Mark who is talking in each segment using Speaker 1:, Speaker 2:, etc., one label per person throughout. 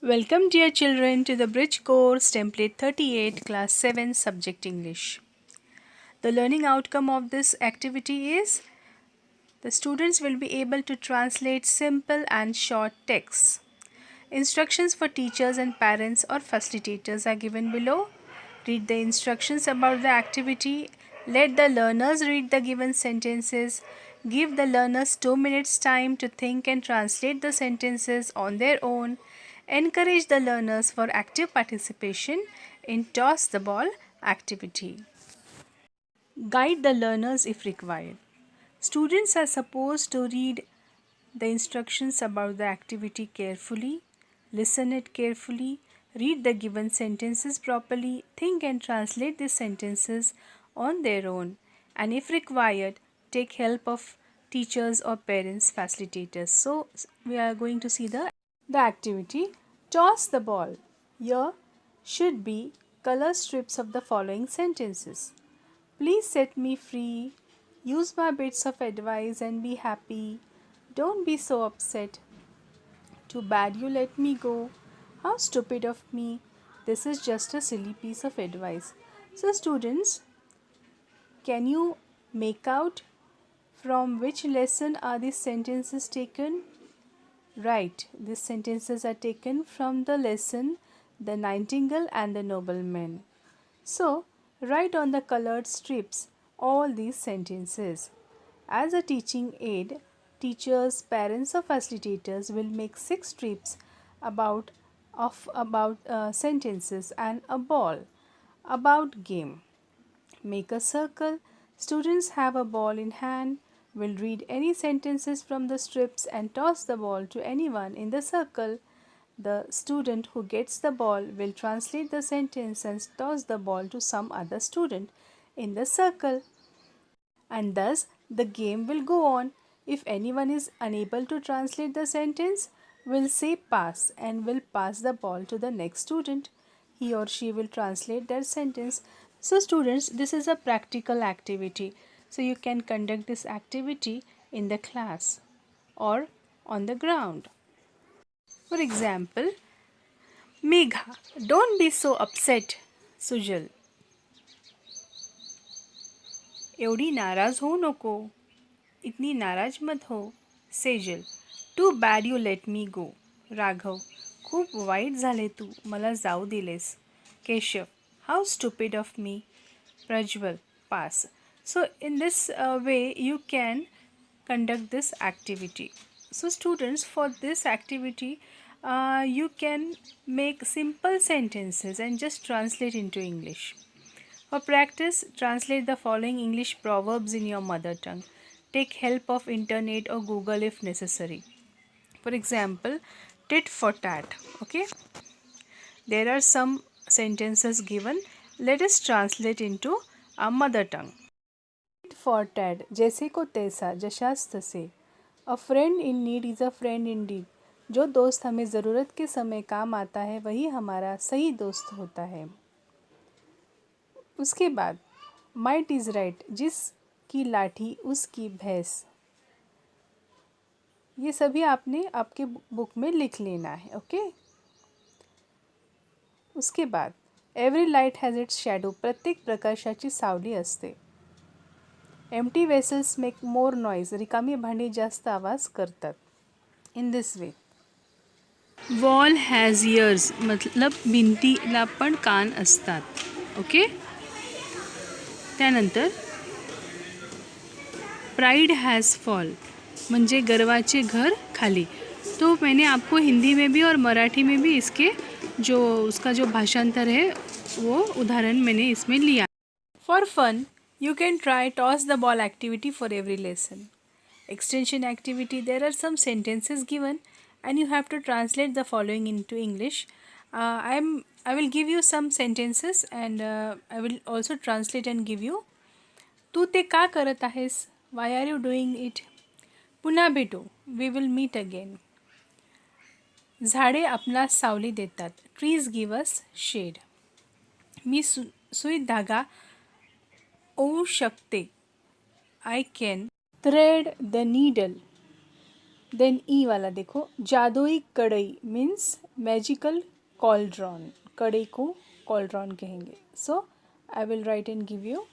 Speaker 1: Welcome, dear children, to the Bridge Course Template 38, Class 7, Subject English. The learning outcome of this activity is the students will be able to translate simple and short texts. Instructions for teachers and parents or facilitators are given below. Read the instructions about the activity. Let the learners read the given sentences. Give the learners 2 minutes time to think and translate the sentences on their own. Encourage the learners for active participation in toss the ball activity. Guide the learners if required. Students are supposed to read the instructions about the activity carefully, listen it carefully, read the given sentences properly, think and translate the sentences on their own, and if required, take help of teachers or parents facilitators. So we are going to see the activity. Toss the ball. Here should be color strips of the following sentences. Please set me free. Use my bits of advice and be happy. Don't be so upset. Too bad you let me go. How stupid of me. This is just a silly piece of advice. So, students, can you make out from which lesson are these sentences taken? Right, these sentences are taken from the lesson The Nightingale and the Nobleman. So, write on the colored strips all these sentences. As a teaching aid, teachers, parents or facilitators will make 6 strips about sentences and a ball about game. Make a circle. Students have a ball in hand, will read any sentences from the strips and toss the ball to anyone in the circle. The student who gets the ball will translate the sentence and toss the ball to some other student in the circle. And thus the game will go on. If anyone is unable to translate the sentence, will say pass and will pass the ball to the next student. He or she will translate that sentence. So students, this is a practical activity. So you can conduct this activity in the class or on the ground. For example, Megha, don't be so upset. Sujal, एवढी नाराज होऊ नको. इतनी नाराज मत हो. Sejal, too bad you let me go. Raghav, खूप वाईट झाले तू मला जाऊ दिलेस. Keshav, how stupid of me. Prajwal, pass. So in this way you can conduct this activity. So students, for this activity you can make simple sentences and just translate into English. For practice, translate the following English proverbs in your mother tongue. Take help of internet or Google if necessary. For example, tit for tat. Okay, there are some sentences given. Let us translate into our mother tongue. Tit for tat, जैसे को तैसा, जशास तसे. A friend in need is a friend indeed. जो दोस्त हमें ज़रूरत के समय काम आता है वही हमारा सही दोस्त होता है. उसके बाद माइट इज़ राइट, जिसकी लाठी उसकी भैंस. ये सभी आपने आपके बुक में लिख लेना है. ओके. उसके बाद every light has its shadow, प्रत्येक प्रकाशाची सावली असते. Empty vessels make more noise, रिकामी भांडी जास्त आवाज करतात. In this way. Wall has years, मतलब भिंतीला पण कान असतात. ओके. त्यानंतर प्राइड हैज़ फॉल, म्हणजे गर्वाचे घर खाली. तो मैंने आपको हिंदी में भी और मराठी में भी इसके जो उसका जो भाषांतर है वो उदाहरण मैंने इसमें लिया. For fun you can try toss the ball activity for every lesson. Extension activity, there are some sentences given and you have to translate the following into English. I will give you some sentences and I will also translate and give you. तू ते का करत आहेस? Why are you doing it? पुन्हा भेटू. We will meet again. झाडे आपणास सावली देतात. Trees give us shade. मी सुई धागा ओवू शकते. I can thread the needle. Then E वाला देखो, जादुई kadai means magical cauldron, kadai को कॉल्ड्रॉन कहेंगे. So I will write and give you.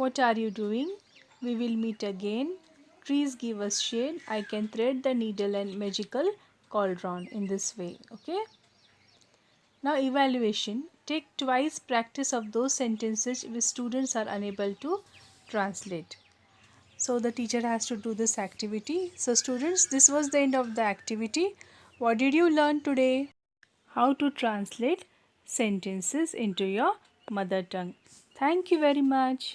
Speaker 1: What are you doing? We will meet again. Trees give us shade. I can thread the needle and magical cauldron in this way. Okay. Now evaluation. Take twice practice of those sentences which students are unable to translate. So the teacher has to do this activity. So students, this was the end of the activity. What did you learn today? How to translate sentences into your mother tongue. Thank you very much.